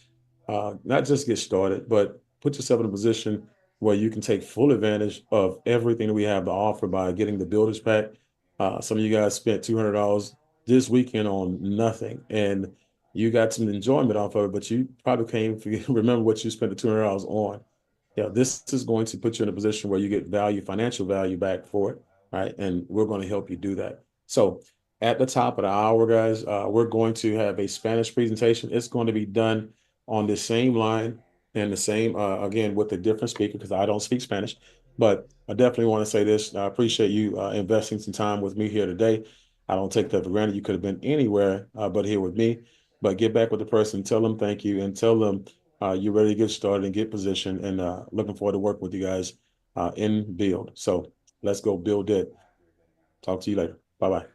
not just get started, but put yourself in a position where you can take full advantage of everything that we have to offer by getting the builders pack. Some of you guys spent $200 this weekend on nothing, and you got some enjoyment off of it, but you probably can't remember what you spent the $200 on. Yeah, this is going to put you in a position where you get value, financial value back for it, right? And we're going to help you do that. So at the top of the hour, guys, we're going to have a Spanish presentation. It's going to be done on the same line and the same, again, with a different speaker, because I don't speak Spanish. But I definitely want to say this. I appreciate you investing some time with me here today. I don't take that for granted. You could have been anywhere but here with me. But get back with the person, tell them thank you, and tell them you're ready to get started and get positioned, and looking forward to working with you guys in Build. So let's go build it. Talk to you later. Bye-bye.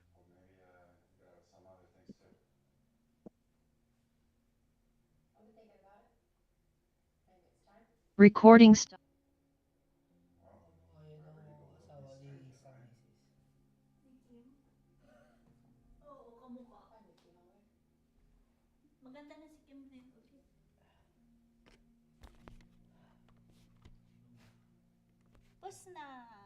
Recording stop.
Ayaw daw asawa ni isang misis.
Oo, kamukha. Maganda na si Kim din ulit. Pus na.